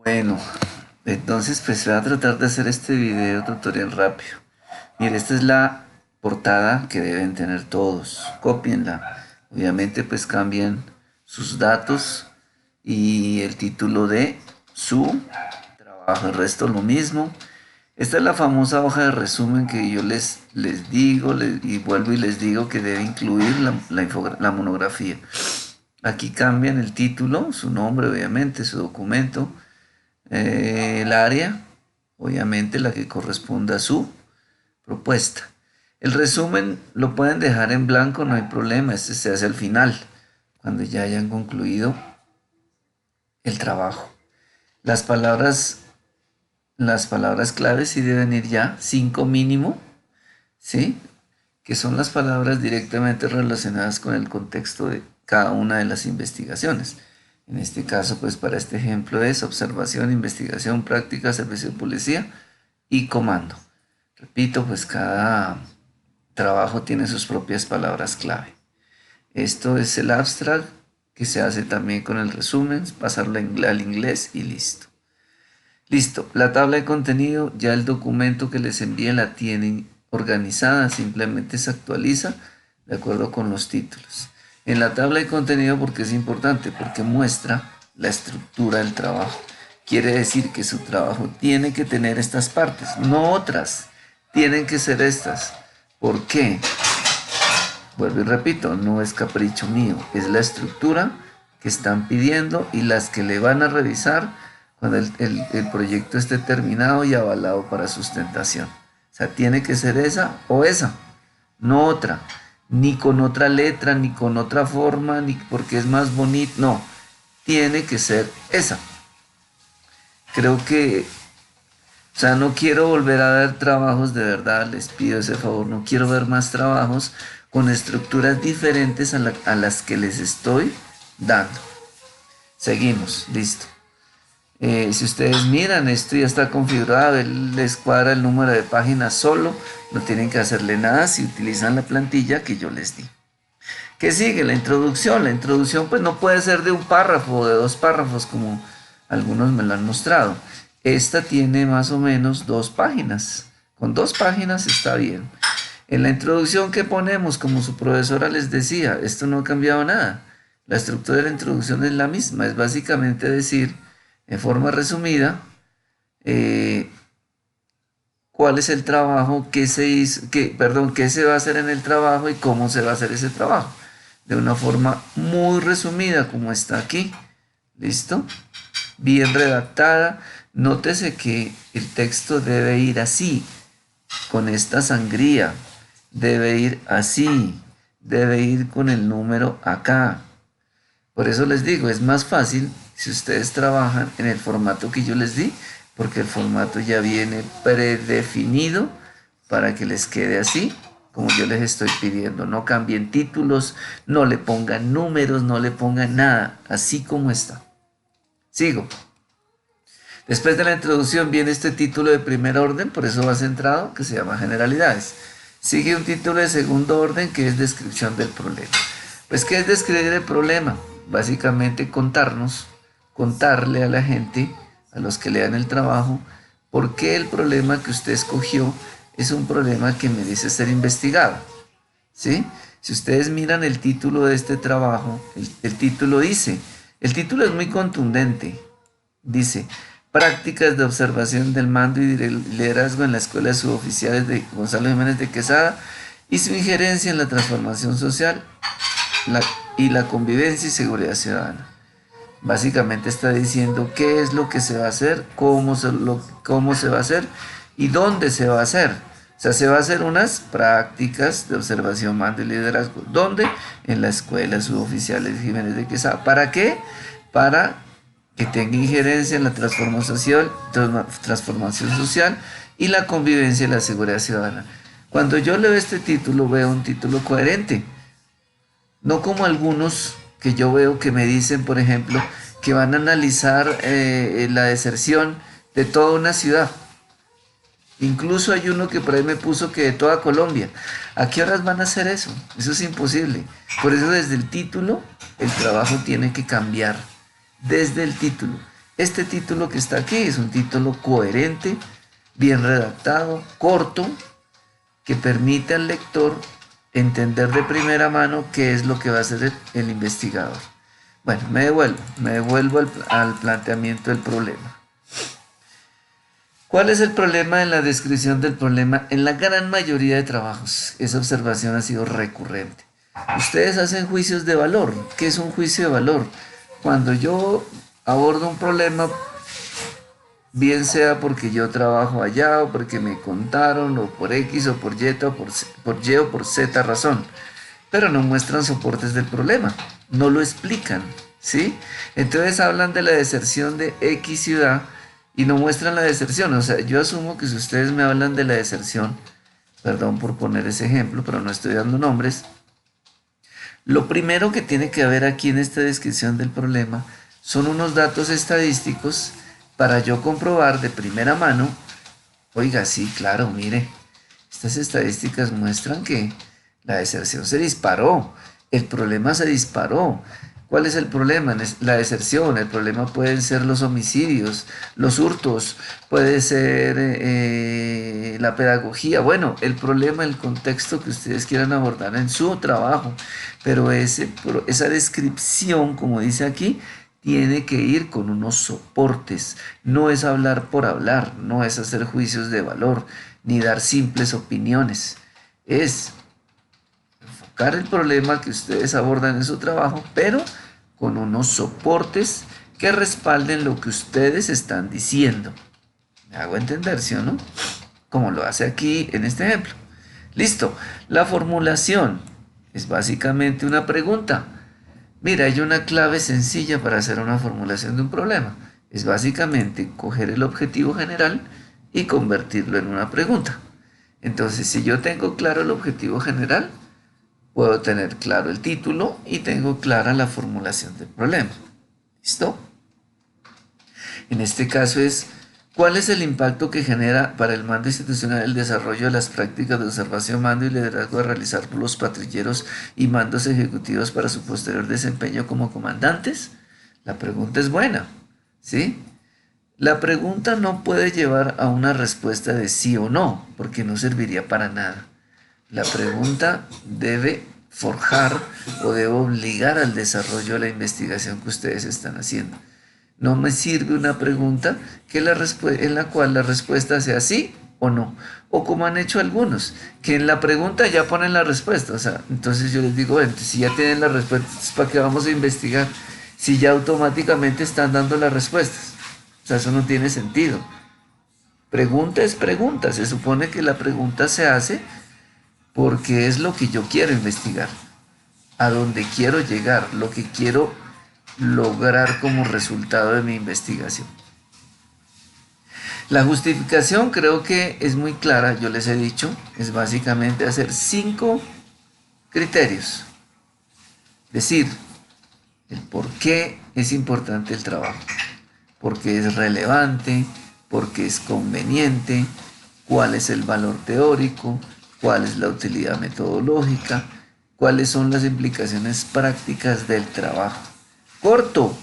Bueno, entonces pues voy a tratar de hacer este video tutorial rápido. Mire, esta es la portada que deben tener todos. Cópienla. Obviamente pues cambien sus datos y el título de su trabajo. El resto lo mismo. Esta es la famosa hoja de resumen que yo les digo y vuelvo y les digo que debe incluir la monografía. Aquí cambian el título, su nombre obviamente, su documento, el área, obviamente la que corresponda a su propuesta. El resumen lo pueden dejar en blanco, no hay problema, este se hace al final, cuando ya hayan concluido el trabajo. Las palabras, las palabras claves sí deben ir ya, 5 mínimo, ¿sí? Que son las palabras directamente relacionadas con el contexto de cada una de las investigaciones. En este caso, pues para este ejemplo es observación, investigación, práctica, servicio de policía y comando. Repito, pues cada trabajo tiene sus propias palabras clave. Esto es el abstract que se hace también con el resumen, pasarlo al inglés y listo. Listo, la tabla de contenido, ya el documento que les envíe la tienen organizada, simplemente se actualiza de acuerdo con los títulos. En la tabla de contenido, porque es importante, porque muestra la estructura del trabajo. Quiere decir que su trabajo tiene que tener estas partes, no otras, tienen que ser estas. ¿Por qué? Vuelvo y repito, no es capricho mío, es la estructura que están pidiendo y las que le van a revisar cuando el proyecto esté terminado y avalado para sustentación. O sea, tiene que ser esa o esa, no otra, ni con otra letra, ni con otra forma, ni porque es más bonito, no, tiene que ser esa. Creo que, o sea, no quiero volver a ver trabajos, de verdad, les pido ese favor, no quiero ver más trabajos con estructuras diferentes a las que les estoy dando. Seguimos, listo. Si ustedes miran, esto ya está configurado, él les cuadra el número de páginas solo, no tienen que hacerle nada si utilizan la plantilla que yo les di. ¿Qué sigue? La introducción. La introducción pues no puede ser de un párrafo o de dos párrafos como algunos me lo han mostrado. Esta tiene más o menos 2 páginas. Con 2 páginas está bien. En la introducción que ponemos, como su profesora les decía, esto no ha cambiado nada. La estructura de la introducción es la misma, es básicamente decir, en forma resumida, eh, cuál es el trabajo, qué se hizo, qué se va a hacer en el trabajo y cómo se va a hacer ese trabajo. De una forma muy resumida, como está aquí. ¿Listo? Bien redactada. Nótese que el texto debe ir así, con esta sangría. Debe ir así. Debe ir con el número acá. Por eso les digo, es más fácil si ustedes trabajan en el formato que yo les di, porque el formato ya viene predefinido para que les quede así, como yo les estoy pidiendo. No cambien títulos, no le pongan números, no le pongan nada, así como está. Sigo. Después de la introducción viene este título de primer orden, por eso va centrado, que se llama generalidades. Sigue un título de segundo orden que es descripción del problema. Pues, ¿qué es describir el problema? Básicamente contarle a la gente, a los que lean el trabajo, por qué el problema que usted escogió es un problema que merece ser investigado. ¿Sí? Si ustedes miran el título de este trabajo, el título dice, el título es muy contundente, dice, prácticas de observación del mando y liderazgo en la Escuela de Suboficiales de Gonzalo Jiménez de Quesada y su injerencia en la transformación social y la convivencia y seguridad ciudadana. Básicamente está diciendo qué es lo que se va a hacer, cómo se va a hacer y dónde se va a hacer. O sea, se va a hacer unas prácticas de observación, mando y liderazgo. ¿Dónde? En la Escuela Suboficiales Jiménez de Quesada. ¿Para qué? Para que tenga injerencia en la transformación social y la convivencia y la seguridad ciudadana. Cuando yo leo este título, veo un título coherente. No como algunos que yo veo que me dicen, por ejemplo, que van a analizar la deserción de toda una ciudad. Incluso hay uno que por ahí me puso que de toda Colombia. ¿A qué horas van a hacer eso? Eso es imposible. Por eso desde el título el trabajo tiene que cambiar. Desde el título. Este título que está aquí es un título coherente, bien redactado, corto, que permite al lector entender de primera mano qué es lo que va a hacer el investigador. Bueno, me devuelvo al planteamiento del problema. ¿Cuál es el problema en la descripción del problema? En la gran mayoría de trabajos, esa observación ha sido recurrente. Ustedes hacen juicios de valor. ¿Qué es un juicio de valor? Cuando yo abordo un problema, bien sea porque yo trabajo allá o porque me contaron o por X o por Y o por Z razón, pero no muestran soportes del problema, no lo explican, ¿sí? Entonces hablan de la deserción de X ciudad y no muestran la deserción. O sea, yo asumo que si ustedes me hablan de la deserción, perdón por poner ese ejemplo, pero no estoy dando nombres, lo primero que tiene que haber aquí en esta descripción del problema son unos datos estadísticos para yo comprobar de primera mano, oiga, sí, claro, mire, estas estadísticas muestran que la deserción se disparó, el problema se disparó. ¿Cuál es el problema? La deserción, el problema pueden ser los homicidios, los hurtos, puede ser la pedagogía. Bueno, el problema, el contexto que ustedes quieran abordar en su trabajo, pero esa descripción, como dice aquí, tiene que ir con unos soportes. No es hablar por hablar, no es hacer juicios de valor, ni dar simples opiniones. Es enfocar el problema que ustedes abordan en su trabajo, pero con unos soportes que respalden lo que ustedes están diciendo. ¿Me hago entender, sí o no? Como lo hace aquí en este ejemplo. Listo. La formulación es básicamente una pregunta. Mira, hay una clave sencilla para hacer una formulación de un problema. Es básicamente coger el objetivo general y convertirlo en una pregunta. Entonces, si yo tengo claro el objetivo general, puedo tener claro el título y tengo clara la formulación del problema. ¿Listo? En este caso es, ¿cuál es el impacto que genera para el mando institucional el desarrollo de las prácticas de observación, mando y liderazgo a realizar por los patrulleros y mandos ejecutivos para su posterior desempeño como comandantes? La pregunta es buena, ¿sí? La pregunta no puede llevar a una respuesta de sí o no, porque no serviría para nada. La pregunta debe forjar o debe obligar al desarrollo de la investigación que ustedes están haciendo. No me sirve una pregunta en la cual la respuesta sea sí o no. O como han hecho algunos, que en la pregunta ya ponen la respuesta. O sea, entonces yo les digo, bueno, si ya tienen la respuesta, ¿para qué vamos a investigar? Si ya automáticamente están dando las respuestas. O sea, eso no tiene sentido. Pregunta es pregunta. Se supone que la pregunta se hace porque es lo que yo quiero investigar, a dónde quiero llegar, lo que quiero lograr como resultado de mi investigación. La justificación creo que es muy clara, yo les he dicho, es básicamente hacer 5 criterios. Decir el por qué es importante el trabajo, por qué es relevante, por qué es conveniente, cuál es el valor teórico, cuál es la utilidad metodológica, cuáles son las implicaciones prácticas del trabajo. Corto,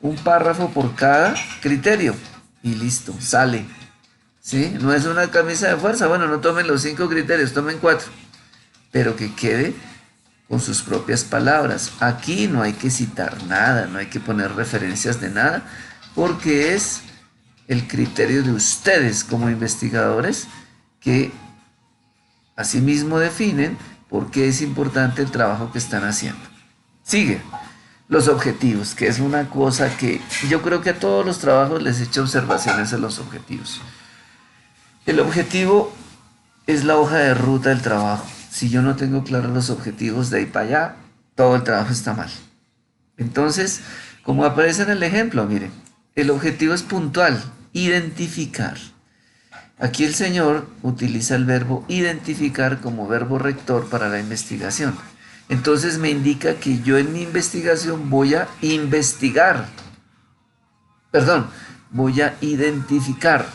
un párrafo por cada criterio y listo, sale. ¿Sí? No es una camisa de fuerza, bueno, no tomen los 5 criterios, tomen 4, pero que quede con sus propias palabras. Aquí no hay que citar nada, no hay que poner referencias de nada, porque es el criterio de ustedes como investigadores que asimismo definen por qué es importante el trabajo que están haciendo. Sigue. Los objetivos, que es una cosa que yo creo que a todos los trabajos les he hecho observaciones a los objetivos. El objetivo es la hoja de ruta del trabajo. Si yo no tengo claros los objetivos de ahí para allá, todo el trabajo está mal. Entonces, como aparece en el ejemplo, miren, el objetivo es puntual, identificar. Aquí el señor utiliza el verbo identificar como verbo rector para la investigación. Entonces me indica que yo en mi investigación voy a investigar. Perdón, voy a identificar.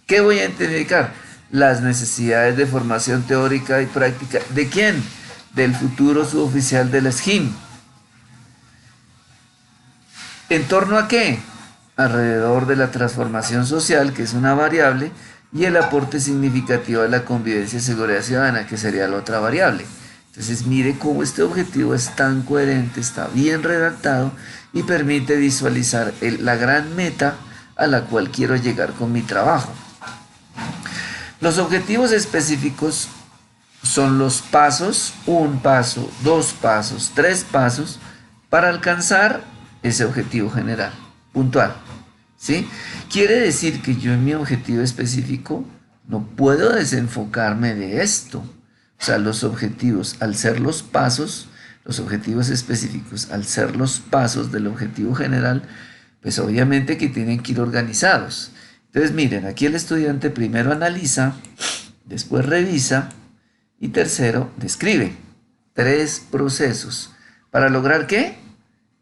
¿Qué voy a identificar? Las necesidades de formación teórica y práctica. ¿De quién? Del futuro suboficial de la SGIM. ¿En torno a qué? alrededor de la transformación social, que es una variable, y el aporte significativo a la convivencia y seguridad ciudadana, que sería la otra variable. Entonces mire cómo este objetivo es tan coherente, está bien redactado y permite visualizar la gran meta a la cual quiero llegar con mi trabajo. Los objetivos específicos son los pasos, un paso, dos pasos, tres pasos, para alcanzar ese objetivo general, puntual. ¿Sí? Quiere decir que yo en mi objetivo específico no puedo desenfocarme de esto. O sea, los objetivos, al ser los pasos, los objetivos específicos, al ser los pasos del objetivo general, pues obviamente que tienen que ir organizados. Entonces miren, aquí el estudiante primero analiza, después revisa y tercero describe. 3 procesos. ¿Para lograr qué?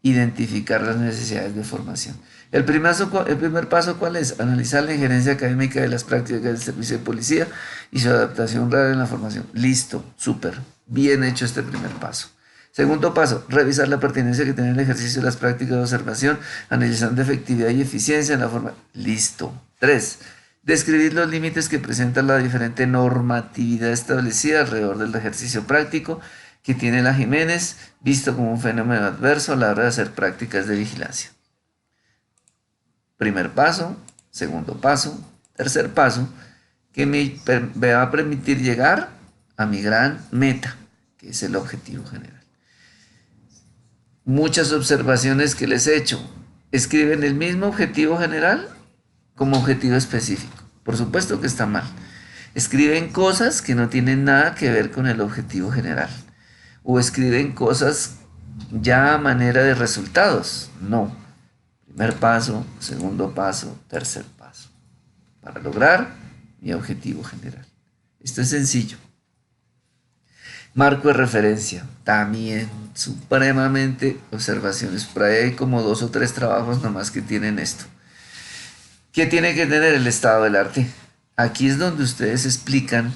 Identificar las necesidades de formación. El primer paso, ¿cuál es? Analizar la injerencia académica de las prácticas del servicio de policía y su adaptación real en la formación. Listo, súper, bien hecho este primer paso. Segundo paso, revisar la pertinencia que tiene el ejercicio de las prácticas de observación, analizando efectividad y eficiencia en la formación. Listo. 3. Describir los límites que presenta la diferente normatividad establecida alrededor del ejercicio práctico que tiene la Jiménez, visto como un fenómeno adverso a la hora de hacer prácticas de vigilancia. Primer paso, segundo paso, tercer paso, que me va a permitir llegar a mi gran meta, que es el objetivo general. Muchas observaciones que les he hecho escriben el mismo objetivo general como objetivo específico. Por supuesto que está mal. Escriben cosas que no tienen nada que ver con el objetivo general. O escriben cosas ya a manera de resultados. No. Primer paso, segundo paso, tercer paso. Para lograr mi objetivo general. Esto es sencillo. Marco de referencia. También supremamente observaciones. Por ahí hay como 2 o 3 trabajos nomás que tienen esto. ¿Qué tiene que tener el estado del arte? Aquí es donde ustedes explican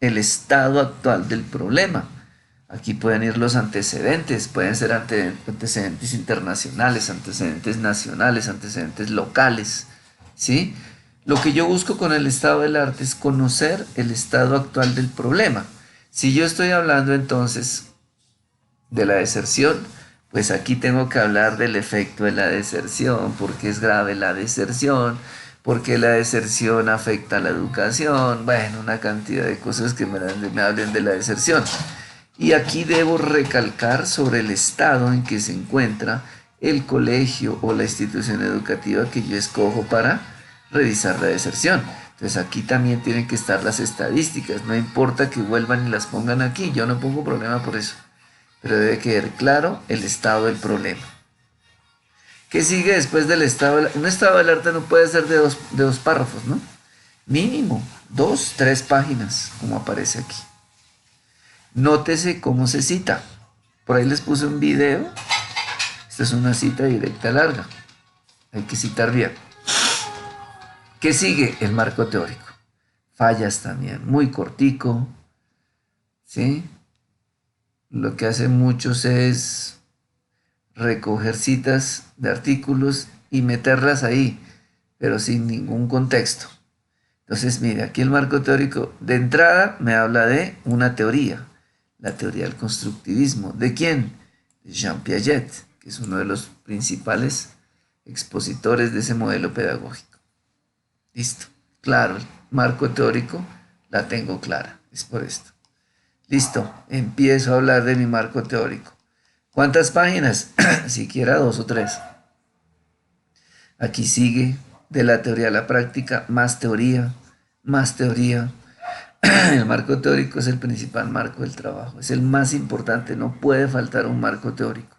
el estado actual del problema. Aquí pueden ir los antecedentes, pueden ser antecedentes internacionales, antecedentes nacionales, antecedentes locales, ¿sí? Lo que yo busco con el estado del arte es conocer el estado actual del problema. Si yo estoy hablando entonces de la deserción, pues aquí tengo que hablar del efecto de la deserción, porque es grave la deserción, porque la deserción afecta a la educación, bueno, una cantidad de cosas que me hablen de la deserción. Y aquí debo recalcar sobre el estado en que se encuentra el colegio o la institución educativa que yo escojo para revisar la deserción. Entonces aquí también tienen que estar las estadísticas, no importa que vuelvan y las pongan aquí, yo no pongo problema por eso, pero debe quedar claro el estado del problema. ¿Qué sigue después del estado? Un estado del arte no puede ser de dos párrafos, ¿no? Mínimo 2, 3 páginas, como aparece aquí. Nótese cómo se cita. Por ahí les puse un video. Esta es una cita directa larga. Hay que citar bien. ¿Qué sigue? El marco teórico. Fallas también. Muy cortico. ¿Sí? Lo que hacen muchos es recoger citas de artículos y meterlas ahí, pero sin ningún contexto. Entonces, mire, aquí el marco teórico de entrada me habla de una teoría. La teoría del constructivismo. ¿De quién? De Jean Piaget, que es uno de los principales expositores de ese modelo pedagógico. Listo. Claro, el marco teórico la tengo clara. Es por esto. Listo. Empiezo a hablar de mi marco teórico. ¿Cuántas páginas? Siquiera 2 o 3. Aquí sigue de la teoría a la práctica, más teoría, más teoría. El marco teórico es el principal marco del trabajo, es el más importante, no puede faltar un marco teórico.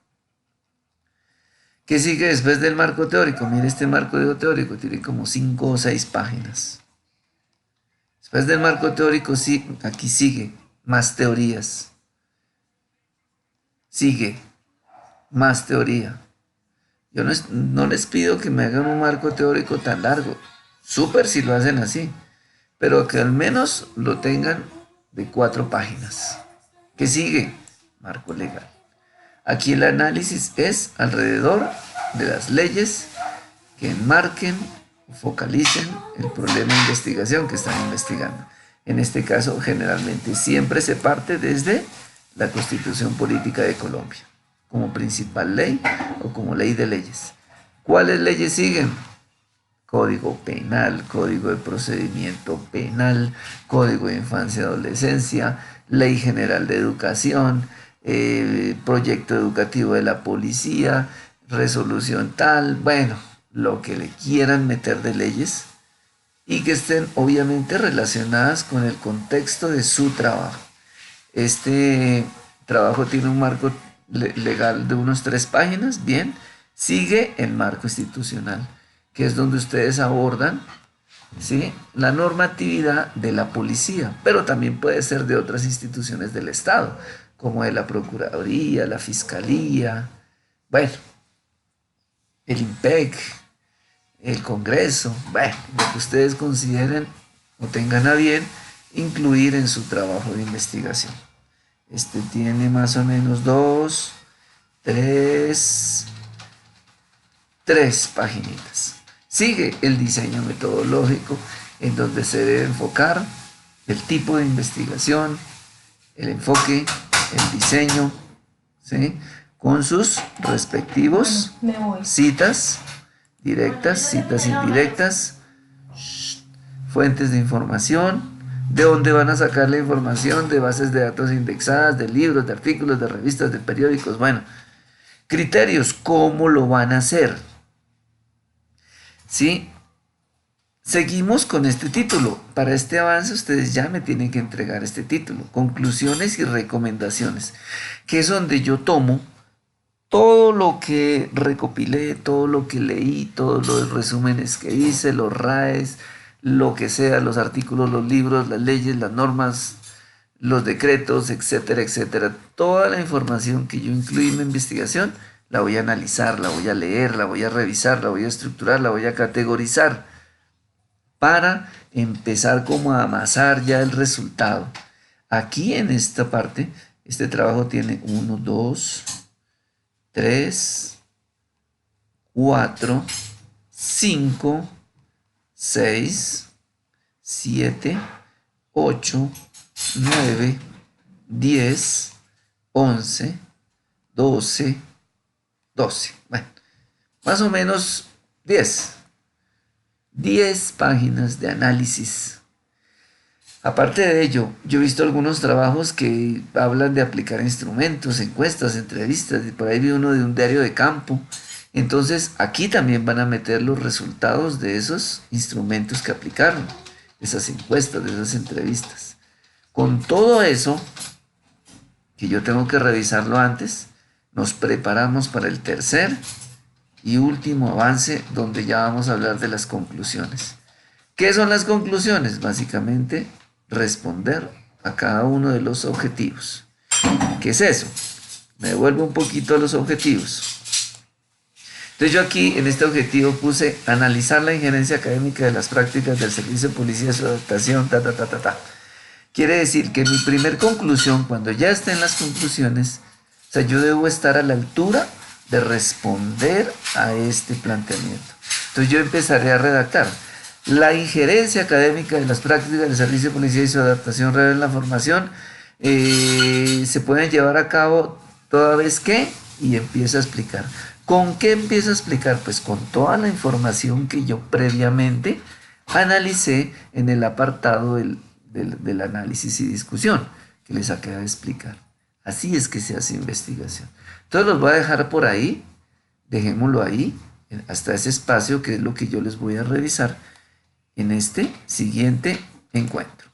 ¿Qué sigue después del marco teórico? Mire, este marco teórico tiene como 5 o 6 páginas. Después del marco teórico, sí, aquí sigue más teorías. Sigue más teoría. Yo no les pido que me hagan un marco teórico tan largo. Súper si lo hacen así. Pero que al menos lo tengan de 4 páginas. ¿Qué sigue? Marco legal. Aquí el análisis es alrededor de las leyes que enmarquen, focalicen el problema de investigación que están investigando. En este caso, generalmente siempre se parte desde la Constitución Política de Colombia, como principal ley o como ley de leyes. ¿Cuáles leyes siguen? Código Penal, Código de Procedimiento Penal, Código de Infancia y Adolescencia, Ley General de Educación, Proyecto Educativo de la Policía, resolución tal, bueno, lo que le quieran meter de leyes y que estén obviamente relacionadas con el contexto de su trabajo. Este trabajo tiene un marco legal de unos 3 páginas, bien, sigue el marco institucional, que es donde ustedes abordan, ¿sí?, la normatividad de la policía, pero también puede ser de otras instituciones del Estado, como de la Procuraduría, la Fiscalía, bueno, el IMPEC, el Congreso, bueno, lo que ustedes consideren o tengan a bien incluir en su trabajo de investigación. Este tiene más o menos 3 paginitas. Sigue el diseño metodológico en donde se debe enfocar el tipo de investigación, el enfoque, el diseño, ¿sí?, con sus respectivos citas directas, citas indirectas, fuentes de información, de dónde van a sacar la información, de bases de datos indexadas, de libros, de artículos, de revistas, de periódicos, bueno, criterios, ¿cómo lo van a hacer? ¿Sí? Seguimos con este título. Para este avance ustedes ya me tienen que entregar este título, conclusiones y recomendaciones, que es donde yo tomo todo lo que recopilé, todo lo que leí, todos los resúmenes que hice, los RAEs, lo que sea, los artículos, los libros, las leyes, las normas, los decretos, etcétera, etcétera. Toda la información que yo incluí en mi investigación la voy a analizar, la voy a leer, la voy a revisar, la voy a estructurar, la voy a categorizar para empezar como a amasar ya el resultado. Aquí en esta parte, este trabajo tiene 1, 2, 3, 4, 5, 6, 7, 8, 9, 10, 11, 12, 12. Bueno, más o menos 10 páginas de análisis. Aparte de ello, yo he visto algunos trabajos que hablan de aplicar instrumentos, encuestas, entrevistas, y por ahí vi uno de un diario de campo. Entonces, aquí también van a meter los resultados de esos instrumentos que aplicaron, de esas encuestas, de esas entrevistas. Con todo eso, que yo tengo que revisarlo antes, nos preparamos para el tercer y último avance, donde ya vamos a hablar de las conclusiones. ¿Qué son las conclusiones? Básicamente, responder a cada uno de los objetivos. ¿Qué es eso? Me devuelvo un poquito a los objetivos. Entonces yo aquí en este objetivo puse analizar la injerencia académica de las prácticas del servicio de policía y su adaptación, Quiere decir que mi primer conclusión, cuando ya esté en las conclusiones, o sea, yo debo estar a la altura de responder a este planteamiento. Entonces yo empezaré a redactar. La injerencia académica de las prácticas del servicio de policía y su adaptación real en la formación se pueden llevar a cabo toda vez que, y empiezo a explicar. ¿Con qué empiezo a explicar? Pues con toda la información que yo previamente analicé en el apartado del análisis y discusión, que les acabo de explicar. Así es que se hace investigación. Entonces los voy a dejar por ahí, dejémoslo ahí, hasta ese espacio que es lo que yo les voy a revisar en este siguiente encuentro.